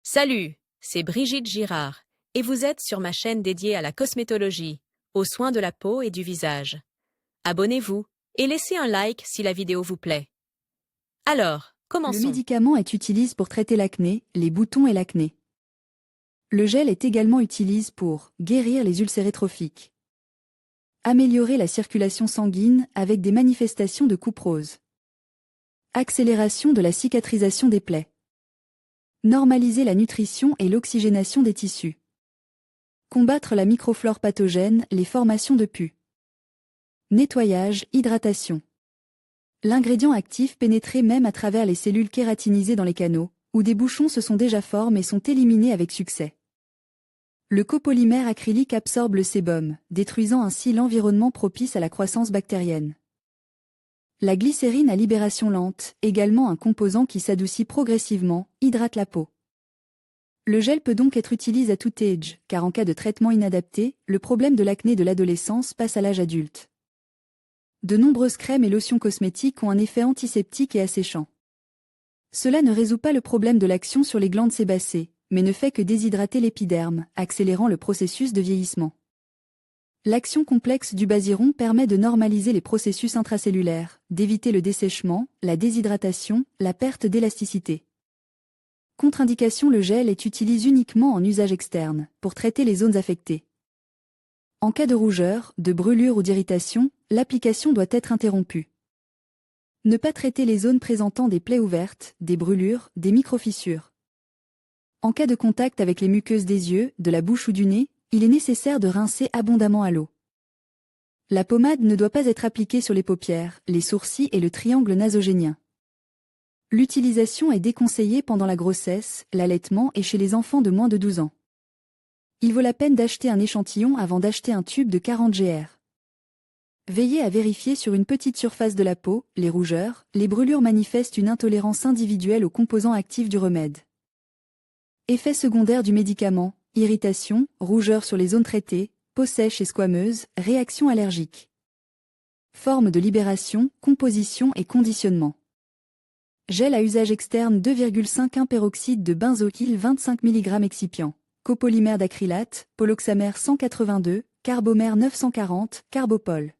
Salut, c'est Brigitte Girard, et vous êtes sur ma chaîne dédiée à la cosmétologie, aux soins de la peau et du visage. Abonnez-vous et laissez un like si la vidéo vous plaît. Alors, Le commençons. médicament est utilisé pour traiter l'acné, les boutons et l'acné. Le gel est également utilisé pour guérir les ulcères rétrophiques, améliorer la circulation sanguine avec des manifestations de couperose, accélération de la cicatrisation des plaies, normaliser la nutrition et l'oxygénation des tissus, combattre la microflore pathogène, les formations de pus, nettoyage, hydratation. L'ingrédient actif pénétrait même à travers les cellules kératinisées dans les canaux, où des bouchons se sont déjà formés et sont éliminés avec succès. Le copolymère acrylique absorbe le sébum, détruisant ainsi l'environnement propice à la croissance bactérienne. La glycérine à libération lente, également un composant qui s'adoucit progressivement, hydrate la peau. Le gel peut donc être utilisé à tout âge, car en cas de traitement inadapté, le problème de l'acné de l'adolescence passe à l'âge adulte. De nombreuses crèmes et lotions cosmétiques ont un effet antiseptique et asséchant. Cela ne résout pas le problème de l'action sur les glandes sébacées, mais ne fait que déshydrater l'épiderme, accélérant le processus de vieillissement. L'action complexe du basiron permet de normaliser les processus intracellulaires, d'éviter le dessèchement, la déshydratation, la perte d'élasticité. Contre-indication: le gel est utilisé uniquement en usage externe, pour traiter les zones affectées. En cas de rougeur, de brûlure ou d'irritation, l'application doit être interrompue. Ne pas traiter les zones présentant des plaies ouvertes, des brûlures, des microfissures. En cas de contact avec les muqueuses des yeux, de la bouche ou du nez, il est nécessaire de rincer abondamment à l'eau. La pommade ne doit pas être appliquée sur les paupières, les sourcils et le triangle nasogénien. L'utilisation est déconseillée pendant la grossesse, l'allaitement et chez les enfants de moins de 12 ans. Il vaut la peine d'acheter un échantillon avant d'acheter un tube de 40 gr. Veillez à vérifier sur une petite surface de la peau, les rougeurs, les brûlures manifestent une intolérance individuelle aux composants actifs du remède. Effets secondaires du médicament: irritation, rougeur sur les zones traitées, peau sèche et squameuse, réaction allergique. Forme de libération, composition et conditionnement. Gel à usage externe 2,5 peroxyde de benzoyl 25 mg excipient. Copolymère d'acrylate, poloxamère 182, carbomère 940, carbopol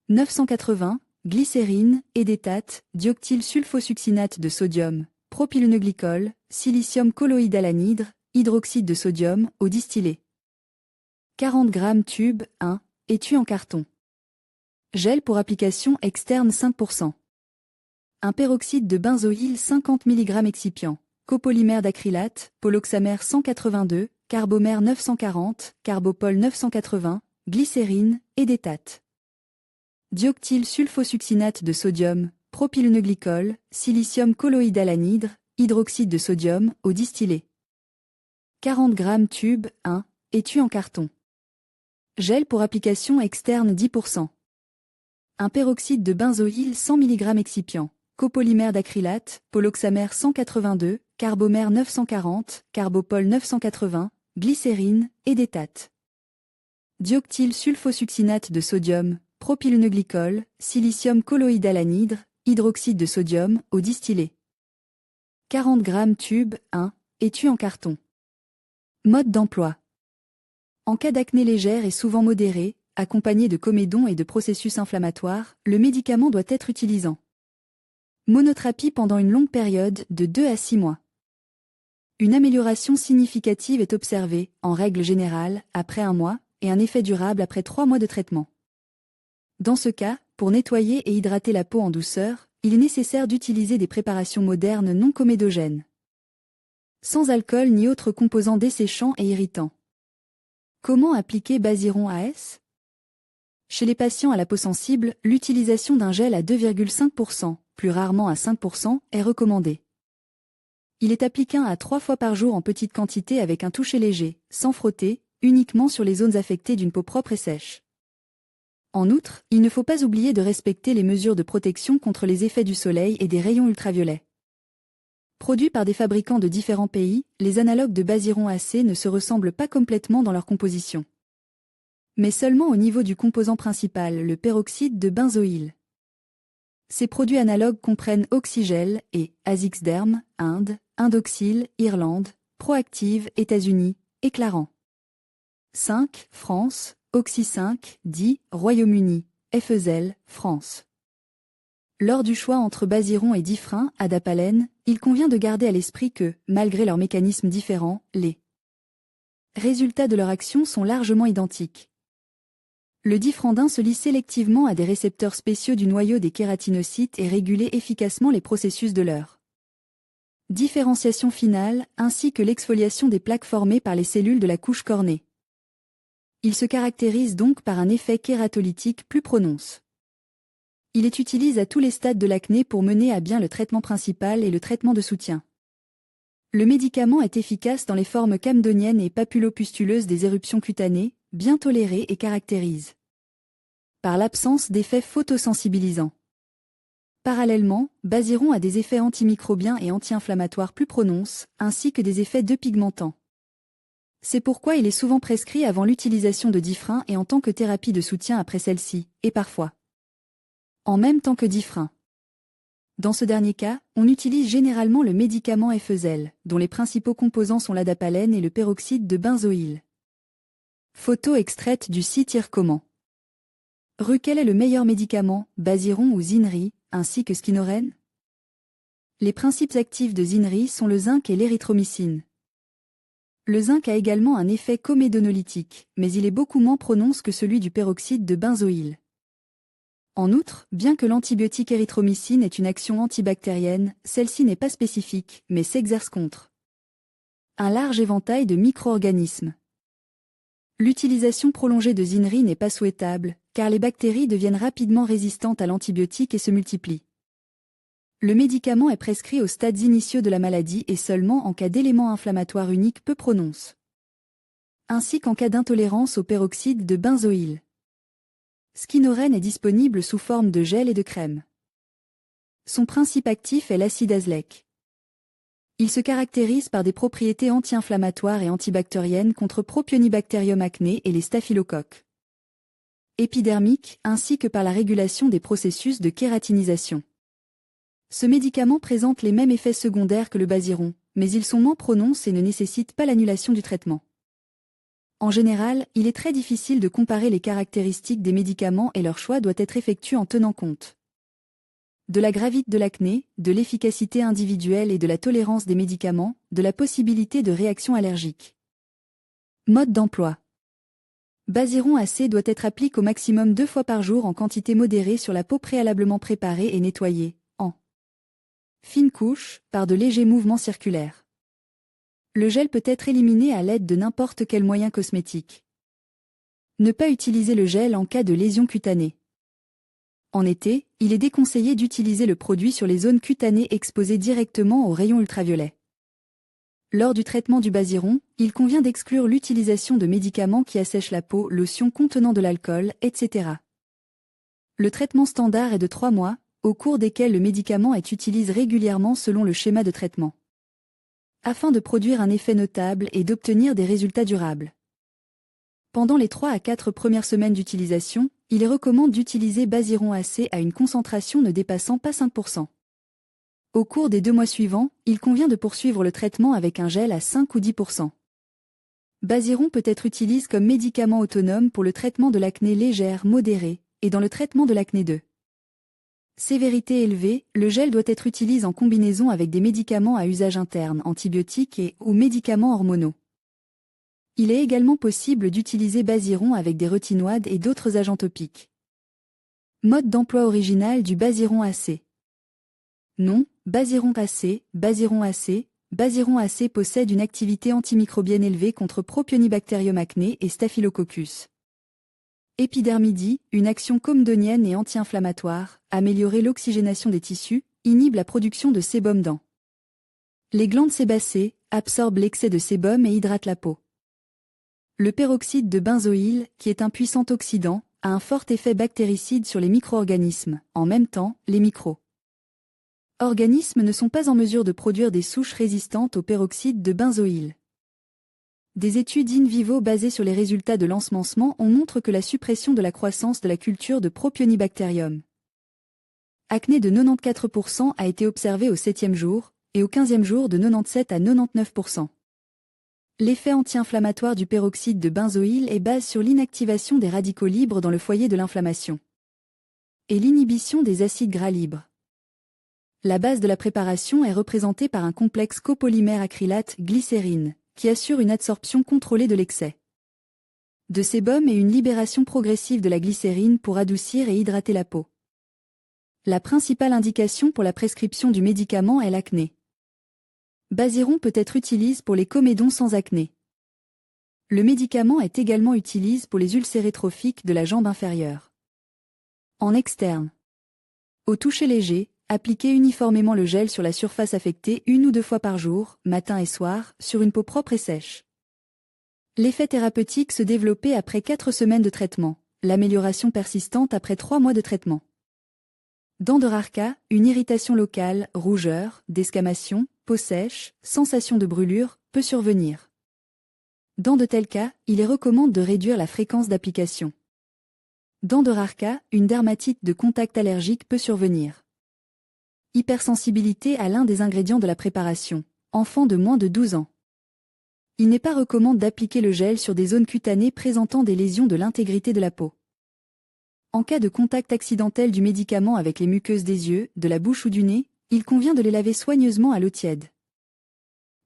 980, glycérine, édétate, dioctylsulfosuccinate de sodium, propylènoglycol, silicium colloïdal anhydre, hydroxyde de sodium, eau distillée. 40 g tube 1, étui en carton. Gel pour application externe 5%. Un peroxyde de benzoyl 50 mg excipient. Copolymère d'acrylate, poloxamère 182, carbomère 940, carbopol 980, glycérine, édétate. Dioctylsulfosuccinate de sodium, propylènoglycol, silicium colloïdal anhydre, hydroxyde de sodium, eau distillée. 40 g tube 1, étui en carton. Gel pour application externe 10%. Un peroxyde de benzoyl 100 mg excipient. Copolymère d'acrylate, poloxamère 182, carbomère 940, carbopol 980, glycérine, édétate. Dioctylsulfosuccinate de sodium, propylènoglycol, silicium colloïdal anhydre, hydroxyde de sodium, eau distillée. 40 g tube 1, étui en carton. Mode d'emploi. En cas d'acné légère et souvent modérée, accompagnée de comédons et de processus inflammatoires, le médicament doit être utilisant. Monothérapie pendant une longue période de 2 à 6 mois. Une amélioration significative est observée, en règle générale, après 1 mois, et un effet durable après 3 mois de traitement. Dans ce cas, pour nettoyer et hydrater la peau en douceur, il est nécessaire d'utiliser des préparations modernes non comédogènes. Sans alcool ni autres composants desséchants et irritants. Comment appliquer Basiron AS? Chez les patients à la peau sensible, l'utilisation d'un gel à 2,5%, plus rarement à 5%, est recommandée. Il est appliqué 1 à 3 fois par jour en petite quantité avec un toucher léger, sans frotter, uniquement sur les zones affectées d'une peau propre et sèche. En outre, il ne faut pas oublier de respecter les mesures de protection contre les effets du soleil et des rayons ultraviolets. Produits par des fabricants de différents pays, les analogues de Basiron AC ne se ressemblent pas complètement dans leur composition. Mais seulement au niveau du composant principal, le peroxyde de benzoyl. Ces produits analogues comprennent Oxygel et Azixderm, Inde, Indoxil, Irlande, Proactive, États-Unis, Éclairant. 5. France, Oxy 5, 10, Royaume-Uni, Effezel, France. Lors du choix entre Basiron et Diffrin, Adapalène, il convient de garder à l'esprit que, malgré leurs mécanismes différents, les résultats de leur action sont largement identiques. Le difrandin se lie sélectivement à des récepteurs spéciaux du noyau des kératinocytes et régule efficacement les processus de leur différenciation finale, ainsi que l'exfoliation des plaques formées par les cellules de la couche cornée. Il se caractérise donc par un effet kératolytique plus prononcé. Il est utilisé à tous les stades de l'acné pour mener à bien le traitement principal et le traitement de soutien. Le médicament est efficace dans les formes camdoniennes et papulopustuleuses des éruptions cutanées, bien toléré et caractérise par l'absence d'effets photosensibilisants. Parallèlement, Basiron a des effets antimicrobiens et anti-inflammatoires plus prononcés, ainsi que des effets depigmentants. C'est pourquoi il est souvent prescrit avant l'utilisation de Diffrin et en tant que thérapie de soutien après celle-ci, et parfois en même temps que Diffrin. Dans ce dernier cas, on utilise généralement le médicament Effezel, dont les principaux composants sont l'adapalène et le peroxyde de benzoïle. Photo extraite du site IRCommand. Quel est le meilleur médicament, Basiron ou Zinri, ainsi que Skinorène? Les principes actifs de Zinri sont le zinc et l'érythromycine. Le zinc a également un effet comédonolytique, mais il est beaucoup moins prononcé que celui du peroxyde de benzoïle. En outre, bien que l'antibiotique érythromycine ait une action antibactérienne, celle-ci n'est pas spécifique, mais s'exerce contre un large éventail de micro-organismes. L'utilisation prolongée de Zinri n'est pas souhaitable, car les bactéries deviennent rapidement résistantes à l'antibiotique et se multiplient. Le médicament est prescrit aux stades initiaux de la maladie et seulement en cas d'élément inflammatoire unique peu prononcé, ainsi qu'en cas d'intolérance au peroxyde de benzoïle. Skinorène est disponible sous forme de gel et de crème. Son principe actif est l'acide azélique. Il se caractérise par des propriétés anti-inflammatoires et antibactériennes contre Propionibacterium acné et les staphylocoques épidermiques, ainsi que par la régulation des processus de kératinisation. Ce médicament présente les mêmes effets secondaires que le Basiron, mais ils sont moins prononcés et ne nécessitent pas l'annulation du traitement. En général, il est très difficile de comparer les caractéristiques des médicaments et leur choix doit être effectué en tenant compte de la gravité de l'acné, de l'efficacité individuelle et de la tolérance des médicaments, de la possibilité de réaction allergique. Mode d'emploi. Basiron AC doit être appliqué au maximum 2 fois par jour en quantité modérée sur la peau préalablement préparée et nettoyée, en fine couche, par de légers mouvements circulaires. Le gel peut être éliminé à l'aide de n'importe quel moyen cosmétique. Ne pas utiliser le gel en cas de lésion cutanée. En été, il est déconseillé d'utiliser le produit sur les zones cutanées exposées directement aux rayons ultraviolets. Lors du traitement du Basiron, il convient d'exclure l'utilisation de médicaments qui assèchent la peau, lotions contenant de l'alcool, etc. Le traitement standard est de 3 mois, au cours desquels le médicament est utilisé régulièrement selon le schéma de traitement, afin de produire un effet notable et d'obtenir des résultats durables. Pendant les 3 à 4 premières semaines d'utilisation, il est recommandé d'utiliser Basiron AC à une concentration ne dépassant pas 5%. Au cours des 2 mois suivants, il convient de poursuivre le traitement avec un gel à 5 ou 10%. Basiron peut être utilisé comme médicament autonome pour le traitement de l'acné légère, modérée, et dans le traitement de l'acné de sévérité élevée, le gel doit être utilisé en combinaison avec des médicaments à usage interne, antibiotiques ou médicaments hormonaux. Il est également possible d'utiliser Basiron avec des retinoïdes et d'autres agents topiques. Mode d'emploi original du Basiron AC. Nom, Basiron AC, Basiron AC. Basiron AC possède une activité antimicrobienne élevée contre Propionibacterium acné et Staphylococcus. Épidermidie, une action comedonienne et anti-inflammatoire, améliorer l'oxygénation des tissus, inhibe la production de sébum dents. Les glandes sébacées absorbent l'excès de sébum et hydratent la peau. Le peroxyde de benzoïle, qui est un puissant oxydant, a un fort effet bactéricide sur les micro-organismes. En même temps, les micro-organismes ne sont pas en mesure de produire des souches résistantes au peroxyde de benzoïle. Des études in vivo basées sur les résultats de l'ensemencement montrent que la suppression de la croissance de la culture de Propionibacterium acné de 94% a été observée au 7e jour, et au 15e jour de 97 à 99%. L'effet anti-inflammatoire du peroxyde de benzoyle est basé sur l'inactivation des radicaux libres dans le foyer de l'inflammation et l'inhibition des acides gras libres. La base de la préparation est représentée par un complexe copolymère acrylate glycérine, qui assure une absorption contrôlée de l'excès de sébum et une libération progressive de la glycérine pour adoucir et hydrater la peau. La principale indication pour la prescription du médicament est l'acné. Baziron peut être utilisé pour les comédons sans acné. Le médicament est également utilisé pour les ulcères trophiques de la jambe inférieure. En externe. Au toucher léger, appliquez uniformément le gel sur la surface affectée 1 ou 2 fois par jour, matin et soir, sur une peau propre et sèche. L'effet thérapeutique se développait après 4 semaines de traitement, l'amélioration persistante après 3 mois de traitement. Dans de rares cas, une irritation locale, rougeur, desquamation, peau sèche, sensation de brûlure, peut survenir. Dans de tels cas, il est recommandé de réduire la fréquence d'application. Dans de rares cas, une dermatite de contact allergique peut survenir. Hypersensibilité à l'un des ingrédients de la préparation. Enfant de moins de 12 ans. Il n'est pas recommandé d'appliquer le gel sur des zones cutanées présentant des lésions de l'intégrité de la peau. En cas de contact accidentel du médicament avec les muqueuses des yeux, de la bouche ou du nez, il convient de les laver soigneusement à l'eau tiède.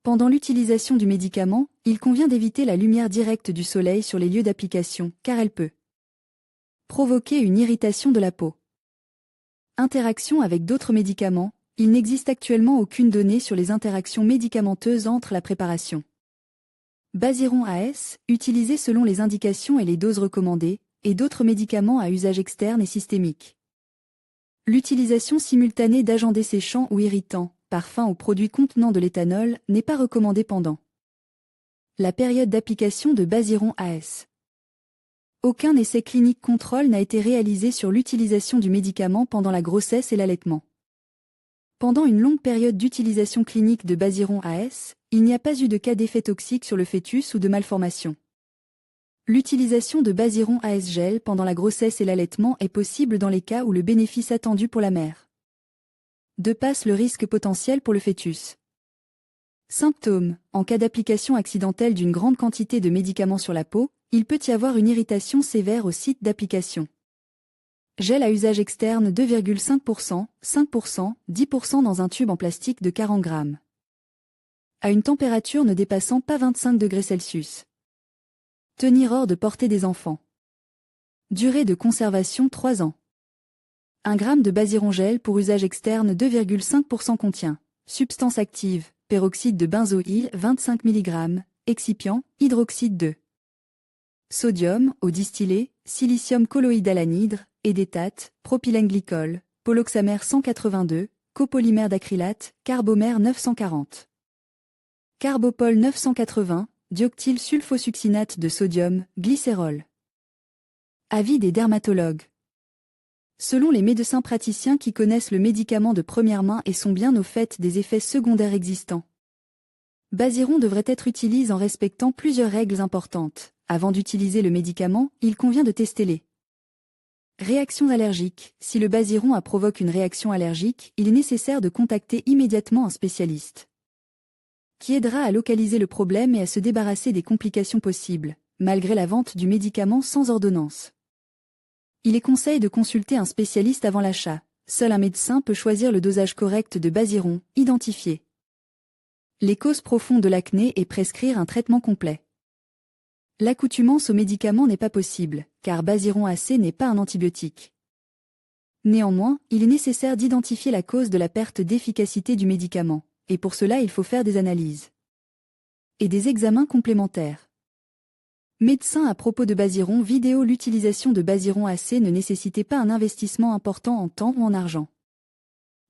Pendant l'utilisation du médicament, il convient d'éviter la lumière directe du soleil sur les lieux d'application, car elle peut provoquer une irritation de la peau. Interaction avec d'autres médicaments, il n'existe actuellement aucune donnée sur les interactions médicamenteuses entre la préparation Baziron AS, utilisé selon les indications et les doses recommandées, et d'autres médicaments à usage externe et systémique. L'utilisation simultanée d'agents desséchants ou irritants, parfums ou produits contenant de l'éthanol, n'est pas recommandée pendant la période d'application de Baziron AS. Aucun essai clinique contrôle n'a été réalisé sur l'utilisation du médicament pendant la grossesse et l'allaitement. Pendant une longue période d'utilisation clinique de Baziron AS, il n'y a pas eu de cas d'effet toxique sur le fœtus ou de malformation. L'utilisation de Baziron AS gel pendant la grossesse et l'allaitement est possible dans les cas où le bénéfice attendu pour la mère dépasse le risque potentiel pour le fœtus. Symptômes. En cas d'application accidentelle d'une grande quantité de médicaments sur la peau, il peut y avoir une irritation sévère au site d'application. Gel à usage externe 2,5%, 5%, 10% dans un tube en plastique de 40 grammes. À une température ne dépassant pas 25 degrés Celsius. Tenir hors de portée des enfants. Durée de conservation 3 ans. 1 g de Baziron gel pour usage externe 2,5% contient substance active, peroxyde de benzoyle 25 mg, excipient, hydroxyde de sodium, eau distillée, silicium colloïdal anhydre, édétate, propylène-glycol, poloxamère 182, copolymère d'acrylate, carbomère 940. Carbopol 980, dioctylsulfosuccinate de sodium, glycérol. Avis des dermatologues. Selon les médecins praticiens qui connaissent le médicament de première main et sont bien au fait des effets secondaires existants, Baziron devrait être utilisé en respectant plusieurs règles importantes. Avant d'utiliser le médicament, il convient de tester les réactions allergiques. Si le Baziron provoque une réaction allergique, il est nécessaire de contacter immédiatement un spécialiste qui aidera à localiser le problème et à se débarrasser des complications possibles, malgré la vente du médicament sans ordonnance. Il est conseillé de consulter un spécialiste avant l'achat. Seul un médecin peut choisir le dosage correct de Baziron, identifier les causes profondes de l'acné et prescrire un traitement complet. L'accoutumance aux médicaments n'est pas possible, car Baziron AC n'est pas un antibiotique. Néanmoins, il est nécessaire d'identifier la cause de la perte d'efficacité du médicament, et pour cela il faut faire des analyses et des examens complémentaires. Médecin à propos de Baziron vidéo. L'utilisation de Baziron AC ne nécessitait pas un investissement important en temps ou en argent.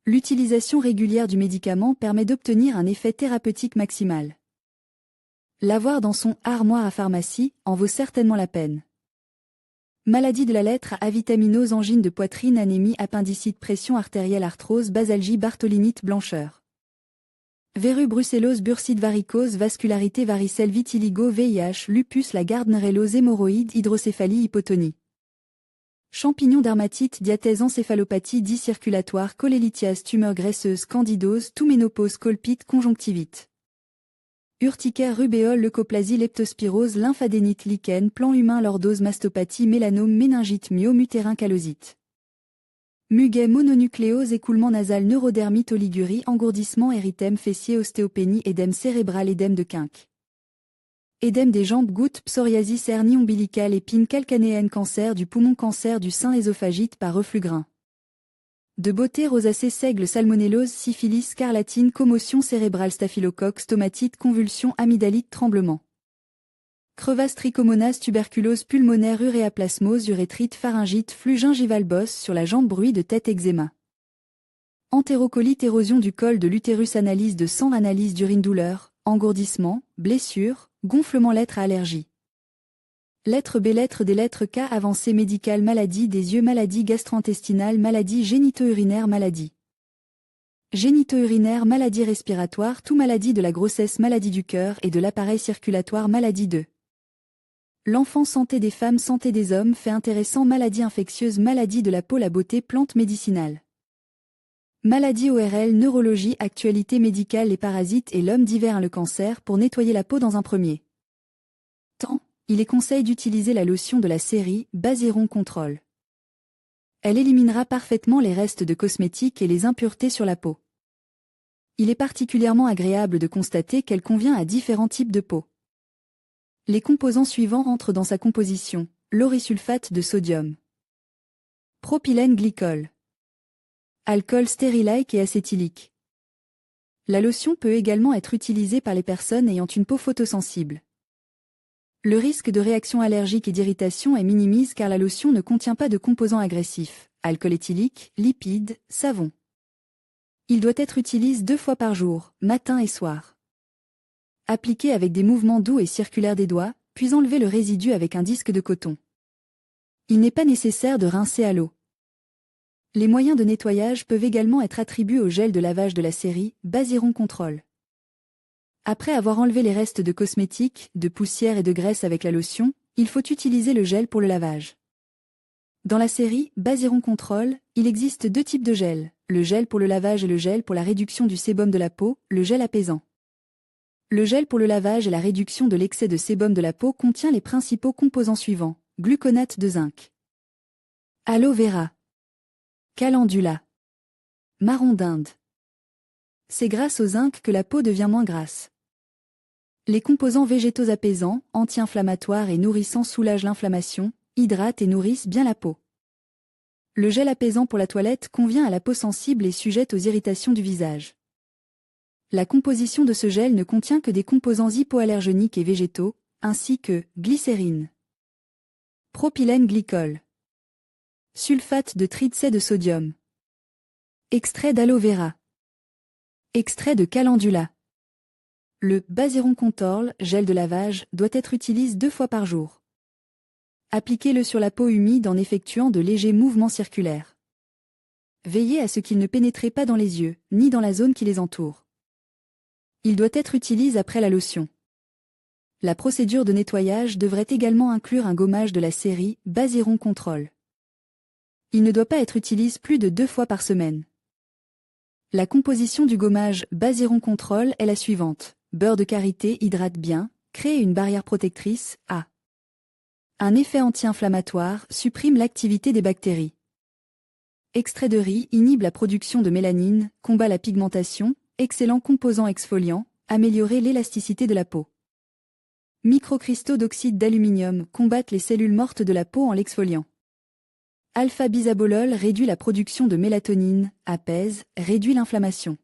L'utilisation régulière du médicament permet d'obtenir un effet thérapeutique maximal. L'avoir dans son armoire à pharmacie en vaut certainement la peine. Maladie de la lettre A, avitaminose, angine de poitrine, anémie, appendicite, pression artérielle, arthrose, basalgie, bartholinite, blancheur. Verrue, brucellose, bursite, varicose, vascularité, varicelle, vitiligo, VIH, lupus, la gardnerellose, hémorroïdes, hydrocéphalie, hypotonie. Champignons dermatite, diathèse, encéphalopathie, discirculatoire, cholélithiase, tumeur graisseuse, candidose, tout ménopause, colpite, conjonctivite. Urticaire, rubéole, leucoplasie, leptospirose, lymphadénite, lichen, plan humain, lordose, mastopathie, mélanome, méningite, myome, utérin, calosite. Muguet, mononucléose, écoulement nasal, neurodermite, oligurie, engourdissement, érythème, fessier, ostéopénie, édème cérébral, édème de Quinque. Édème des jambes, gouttes, psoriasis, hernie ombilicale, épine calcanéenne, cancer du poumon, cancer du sein, ésophagite par reflux grain. De beauté, rosacée, seigle, salmonellose, syphilis, scarlatine, commotion cérébrale, staphylocoque, stomatite, convulsion, amygdalite, tremblement. Crevasse, trichomonas, tuberculose pulmonaire, uréaplasmose, urétrite, pharyngite, flux gingival, bosse sur la jambe, bruit de tête, eczéma. Entérocolite, érosion du col de l'utérus, analyse de sang, analyse d'urine, douleur, engourdissement, blessure, gonflement, lettre à allergie. Lettre B, lettre D, lettre K, avancée médicale, maladie des yeux, maladie gastro-intestinale, maladie génito-urinaire, maladie génito-urinaire, maladie respiratoire, tout maladie de la grossesse, maladie du cœur et de l'appareil circulatoire, maladie de l'enfant, santé des femmes, santé des hommes, fait intéressant, maladie infectieuse, maladie de la peau, la beauté, plante médicinale. Maladie ORL, neurologie, actualité médicale, les parasites et l'homme divers, le cancer, pour nettoyer la peau dans un premier temps. Il est conseil d'utiliser la lotion de la série Basiron Control. Elle éliminera parfaitement les restes de cosmétiques et les impuretés sur la peau. Il est particulièrement agréable de constater qu'elle convient à différents types de peau. Les composants suivants entrent dans sa composition: laurysulfate de sodium, propylène glycol, alcool stérilique et acétylique. La lotion peut également être utilisée par les personnes ayant une peau photosensible. Le risque de réaction allergique et d'irritation est minimise car la lotion ne contient pas de composants agressifs, alcool éthylique, lipides, savon. Il doit être utilisé 2 fois par jour, matin et soir. Appliqué avec des mouvements doux et circulaires des doigts, puis enlever le résidu avec un disque de coton. Il n'est pas nécessaire de rincer à l'eau. Les moyens de nettoyage peuvent également être attribués au gel de lavage de la série Basiron Control. Après avoir enlevé les restes de cosmétiques, de poussière et de graisse avec la lotion, il faut utiliser le gel pour le lavage. Dans la série Basiron Control, il existe 2 types de gel, le gel pour le lavage et le gel pour la réduction du sébum de la peau, le gel apaisant. Le gel pour le lavage et la réduction de l'excès de sébum de la peau contient les principaux composants suivants: gluconate de zinc, aloe vera, calendula, marron d'Inde. C'est grâce au zinc que la peau devient moins grasse. Les composants végétaux apaisants, anti-inflammatoires et nourrissants soulagent l'inflammation, hydratent et nourrissent bien la peau. Le gel apaisant pour la toilette convient à la peau sensible et sujette aux irritations du visage. La composition de ce gel ne contient que des composants hypoallergéniques et végétaux, ainsi que glycérine, propylène glycol, sulfate de tridcé de sodium, extrait d'aloe vera, extrait de calendula. Le Basiron Control, gel de lavage, doit être utilisé 2 fois par jour. Appliquez-le sur la peau humide en effectuant de légers mouvements circulaires. Veillez à ce qu'il ne pénètre pas dans les yeux, ni dans la zone qui les entoure. Il doit être utilisé après la lotion. La procédure de nettoyage devrait également inclure un gommage de la série Basiron Control. Il ne doit pas être utilisé plus de 2 fois par semaine. La composition du gommage Basiron Control est la suivante: beurre de karité hydrate bien, crée une barrière protectrice, a un effet anti-inflammatoire, supprime l'activité des bactéries. Extrait de riz inhibe la production de mélanine, combat la pigmentation, excellent composant exfoliant, améliorer l'élasticité de la peau. Microcristaux d'oxyde d'aluminium combattent les cellules mortes de la peau en l'exfoliant. Alpha-bisabolol réduit la production de mélatonine, apaise, réduit l'inflammation.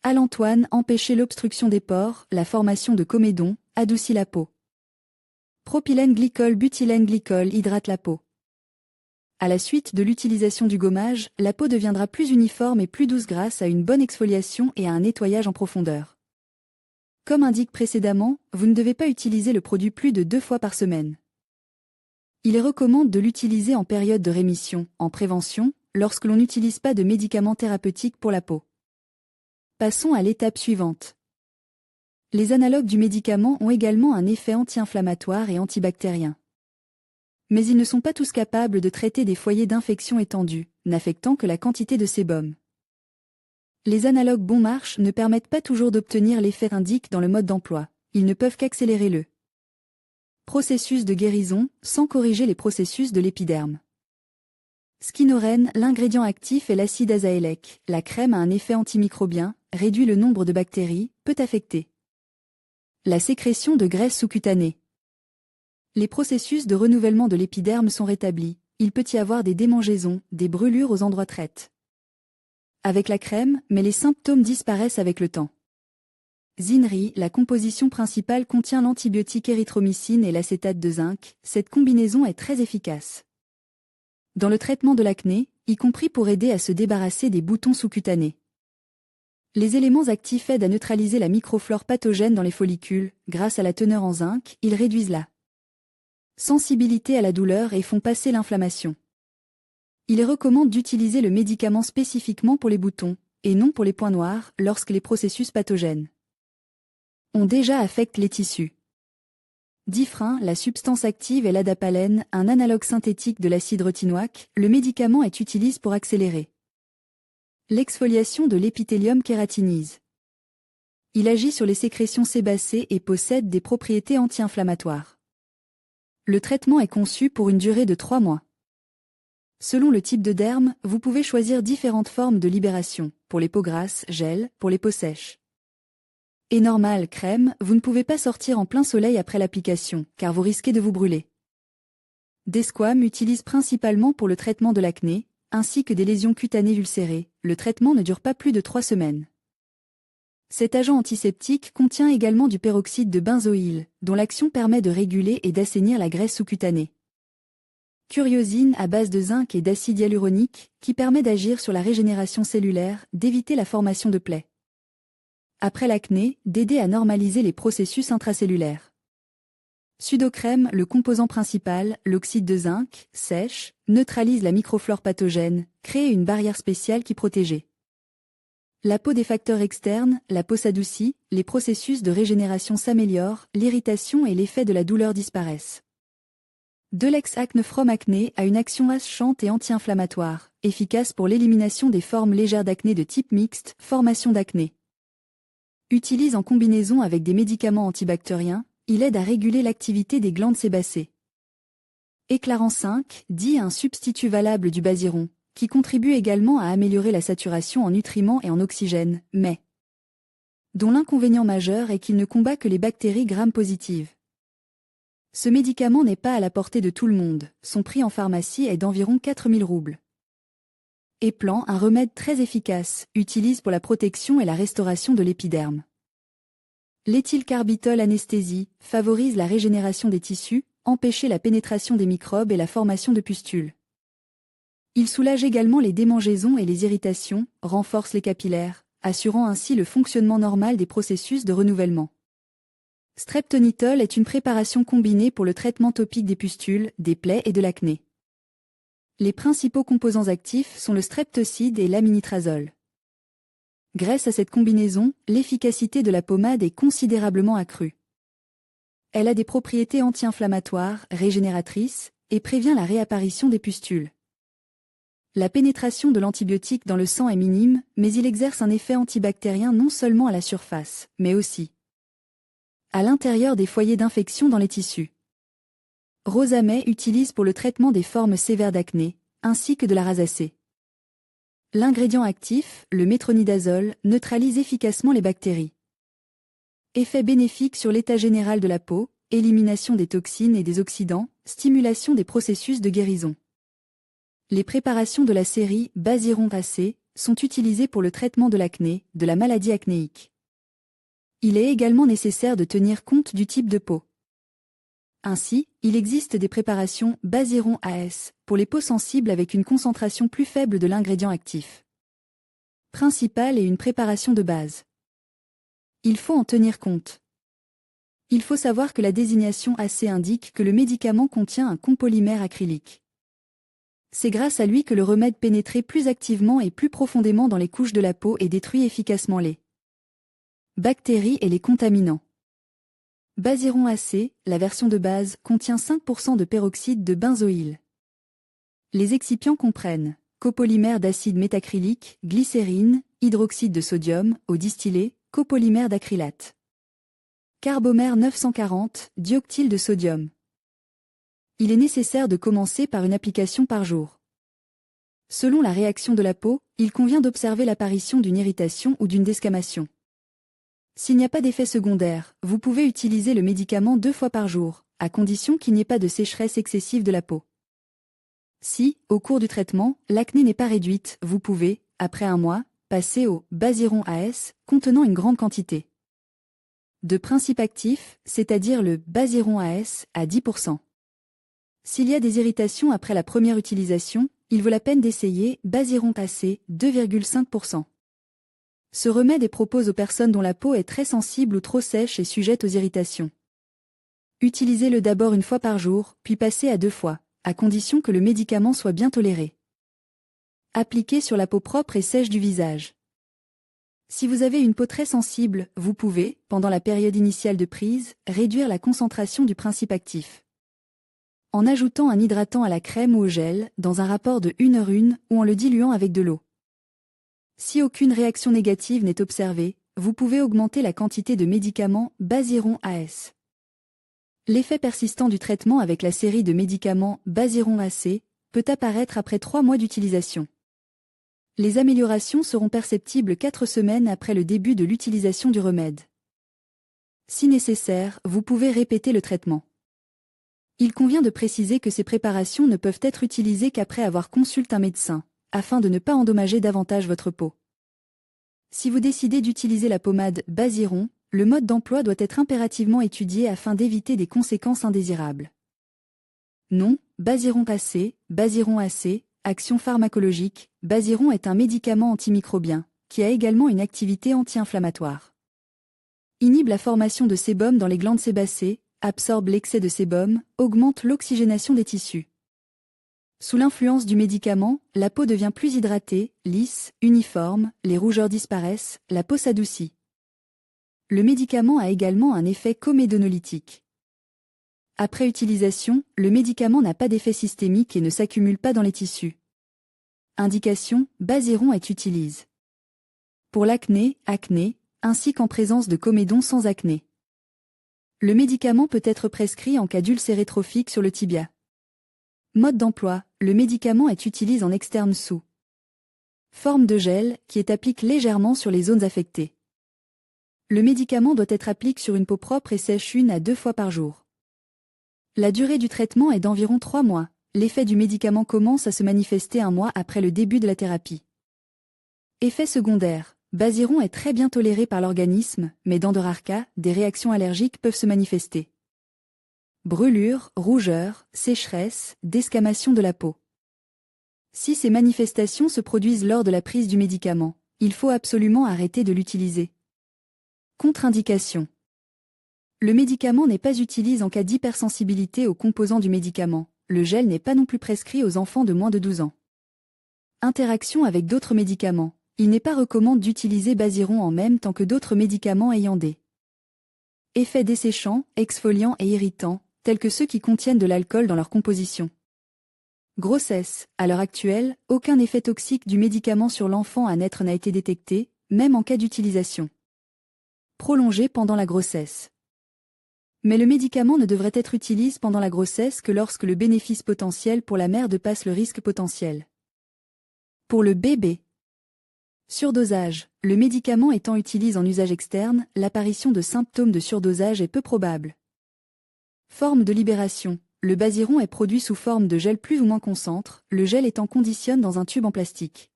Allantoine empêcher l'obstruction des pores, la formation de comédons, adoucit la peau. Propylène glycol butylène glycol hydrate la peau. À la suite de l'utilisation du gommage, la peau deviendra plus uniforme et plus douce grâce à une bonne exfoliation et à un nettoyage en profondeur. Comme indiqué précédemment, vous ne devez pas utiliser le produit plus de 2 fois par semaine. Il est recommandé de l'utiliser en période de rémission, en prévention, lorsque l'on n'utilise pas de médicaments thérapeutiques pour la peau. Passons à l'étape suivante. Les analogues du médicament ont également un effet anti-inflammatoire et antibactérien. Mais ils ne sont pas tous capables de traiter des foyers d'infection étendus, n'affectant que la quantité de sébum. Les analogues bon marche ne permettent pas toujours d'obtenir l'effet indiqué dans le mode d'emploi, ils ne peuvent qu'accélérer le processus de guérison, sans corriger les processus de l'épiderme. Skinorène, l'ingrédient actif est l'acide azaélique. La crème a un effet antimicrobien, réduit le nombre de bactéries, peut affecter la sécrétion de graisse sous-cutanée. Les processus de renouvellement de l'épiderme sont rétablis. Il peut y avoir des démangeaisons, des brûlures aux endroits traités avec la crème, mais les symptômes disparaissent avec le temps. Zinri, la composition principale contient l'antibiotique érythromycine et l'acétate de zinc. Cette combinaison est très efficace dans le traitement de l'acné, y compris pour aider à se débarrasser des boutons sous-cutanés. Les éléments actifs aident à neutraliser la microflore pathogène dans les follicules. Grâce à la teneur en zinc, ils réduisent la sensibilité à la douleur et font passer l'inflammation. Il recommande d'utiliser le médicament spécifiquement pour les boutons, et non pour les points noirs, lorsque les processus pathogènes ont déjà affecté les tissus. Diffrin, la substance active est l'adapalène, un analogue synthétique de l'acide rétinoïque. Le médicament est utilisé pour accélérer l'exfoliation de l'épithélium kératinise. Il agit sur les sécrétions sébacées et possède des propriétés anti-inflammatoires. Le traitement est conçu pour une durée de 3 mois. Selon le type de derme, vous pouvez choisir différentes formes de libération, pour les peaux grasses, gel, pour les peaux sèches. Et normal, crème, vous ne pouvez pas sortir en plein soleil après l'application, car vous risquez de vous brûler. Desquam utilise principalement pour le traitement de l'acné, ainsi que des lésions cutanées ulcérées. Le traitement ne dure pas plus de 3 semaines. Cet agent antiseptique contient également du peroxyde de benzoïle, dont l'action permet de réguler et d'assainir la graisse sous-cutanée. Curiosine à base de zinc et d'acide hyaluronique, qui permet d'agir sur la régénération cellulaire, d'éviter la formation de plaies. Après l'acné, d'aider à normaliser les processus intracellulaires. Sudocrème, le composant principal, l'oxyde de zinc, sèche, neutralise la microflore pathogène, crée une barrière spéciale qui protège la peau des facteurs externes, la peau s'adoucit, les processus de régénération s'améliorent, l'irritation et l'effet de la douleur disparaissent. Delex Acne From Acné a une action asséchante et anti-inflammatoire, efficace pour l'élimination des formes légères d'acné de type mixte, formation d'acné. Utilise en combinaison avec des médicaments antibactériens, il aide à réguler l'activité des glandes sébacées. Éclairant 5, dit un substitut valable du basiron, qui contribue également à améliorer la saturation en nutriments et en oxygène, mais dont l'inconvénient majeur est qu'il ne combat que les bactéries gram-positives. Ce médicament n'est pas à la portée de tout le monde, son prix en pharmacie est d'environ 4000 roubles. Eplan, un remède très efficace, utilise pour la protection et la restauration de l'épiderme. L'éthylcarbitol anesthésie, favorise la régénération des tissus, empêcher la pénétration des microbes et la formation de pustules. Il soulage également les démangeaisons et les irritations, renforce les capillaires, assurant ainsi le fonctionnement normal des processus de renouvellement. Streptonitol est une préparation combinée pour le traitement topique des pustules, des plaies et de l'acné. Les principaux composants actifs sont le streptocide et l'aminitrazole. Grâce à cette combinaison, l'efficacité de la pommade est considérablement accrue. Elle a des propriétés anti-inflammatoires, régénératrices, et prévient la réapparition des pustules. La pénétration de l'antibiotique dans le sang est minime, mais il exerce un effet antibactérien non seulement à la surface, mais aussi à l'intérieur des foyers d'infection dans les tissus. Rosamay utilise pour le traitement des formes sévères d'acné, ainsi que de la rosacée. L'ingrédient actif, le métronidazole, neutralise efficacement les bactéries. Effet bénéfique sur l'état général de la peau, élimination des toxines et des oxydants, stimulation des processus de guérison. Les préparations de la série Basiron AC sont utilisées pour le traitement de l'acné, de la maladie acnéique. Il est également nécessaire de tenir compte du type de peau. Ainsi, il existe des préparations Basiron AS pour les peaux sensibles avec une concentration plus faible de l'ingrédient actif principal et une préparation de base. Il faut en tenir compte. Il faut savoir que la désignation AC indique que le médicament contient un compolymère acrylique. C'est grâce à lui que le remède pénétrait plus activement et plus profondément dans les couches de la peau et détruit efficacement les bactéries et les contaminants. Baziron AC, la version de base, contient 5% de peroxyde de benzoyle. Les excipients comprennent copolymère d'acide métacrylique, glycérine, hydroxyde de sodium, eau distillée, copolymère d'acrylate. Carbomère 940, dioctyl de sodium. Il est nécessaire de commencer par une application par jour. Selon la réaction de la peau, il convient d'observer l'apparition d'une irritation ou d'une desquamation. S'il n'y a pas d'effet secondaire, vous pouvez utiliser le médicament 2 fois par jour, à condition qu'il n'y ait pas de sécheresse excessive de la peau. Si, au cours du traitement, l'acné n'est pas réduite, vous pouvez, après un mois, passer au Baziron AS, contenant une grande quantité de principe actif, c'est-à-dire le Baziron AS, à 10%. S'il y a des irritations après la première utilisation, il vaut la peine d'essayer Baziron AC, 2,5%. Ce remède est proposé aux personnes dont la peau est très sensible ou trop sèche et sujette aux irritations. Utilisez-le d'abord une fois par jour, puis passez à 2 fois, à condition que le médicament soit bien toléré. Appliquez sur la peau propre et sèche du visage. Si vous avez une peau très sensible, vous pouvez, pendant la période initiale de prise, réduire la concentration du principe actif. En ajoutant un hydratant à la crème ou au gel, dans un rapport de 1h1 ou en le diluant avec de l'eau. Si aucune réaction négative n'est observée, vous pouvez augmenter la quantité de médicaments Baziron AS. L'effet persistant du traitement avec la série de médicaments Baziron AC peut apparaître après 3 mois d'utilisation. Les améliorations seront perceptibles 4 semaines après le début de l'utilisation du remède. Si nécessaire, vous pouvez répéter le traitement. Il convient de préciser que ces préparations ne peuvent être utilisées qu'après avoir consulté un médecin, afin de ne pas endommager davantage votre peau. Si vous décidez d'utiliser la pommade Baziron, le mode d'emploi doit être impérativement étudié afin d'éviter des conséquences indésirables. Nom, Baziron AC, action pharmacologique, Baziron est un médicament antimicrobien, qui a également une activité anti-inflammatoire. Inhibe la formation de sébum dans les glandes sébacées, absorbe l'excès de sébum, augmente l'oxygénation des tissus. Sous l'influence du médicament, la peau devient plus hydratée, lisse, uniforme, les rougeurs disparaissent, la peau s'adoucit. Le médicament a également un effet comédonolytique. Après utilisation, le médicament n'a pas d'effet systémique et ne s'accumule pas dans les tissus. Indication, Baziron est utilisé pour l'acné, ainsi qu'en présence de comédon sans acné. Le médicament peut être prescrit en cas d'ulcère trophique sur le tibia. Mode d'emploi, le médicament est utilisé en externe sous forme de gel, qui est appliqué légèrement sur les zones affectées. Le médicament doit être appliqué sur une peau propre et sèche 1 à 2 fois par jour. La durée du traitement est d'environ 3 mois. L'effet du médicament commence à se manifester 1 mois après le début de la thérapie. Effet secondaire. Baziron est très bien toléré par l'organisme, mais dans de rares cas, des réactions allergiques peuvent se manifester. Brûlures, rougeurs, sécheresse, desquamation de la peau. Si ces manifestations se produisent lors de la prise du médicament, il faut absolument arrêter de l'utiliser. Contre-indication. Le médicament n'est pas utilisé en cas d'hypersensibilité aux composants du médicament. Le gel n'est pas non plus prescrit aux enfants de moins de 12 ans. Interaction avec d'autres médicaments. Il n'est pas recommandé d'utiliser Baziron en même temps que d'autres médicaments ayant des effets desséchants, exfoliants et irritants, tels que ceux qui contiennent de l'alcool dans leur composition. Grossesse. À l'heure actuelle, aucun effet toxique du médicament sur l'enfant à naître n'a été détecté, même en cas d'utilisation prolongée pendant la grossesse. Mais le médicament ne devrait être utilisé pendant la grossesse que lorsque le bénéfice potentiel pour la mère dépasse le risque potentiel. Pour le bébé. Surdosage. Le médicament étant utilisé en usage externe, l'apparition de symptômes de surdosage est peu probable. Forme de libération. Le Baziron est produit sous forme de gel plus ou moins concentré, le gel étant conditionné dans un tube en plastique.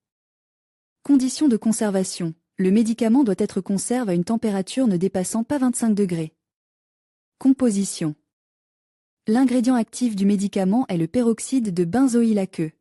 Conditions de conservation. Le médicament doit être conservé à une température ne dépassant pas 25 degrés. Composition. L'ingrédient actif du médicament est le peroxyde de benzoyle aqueux.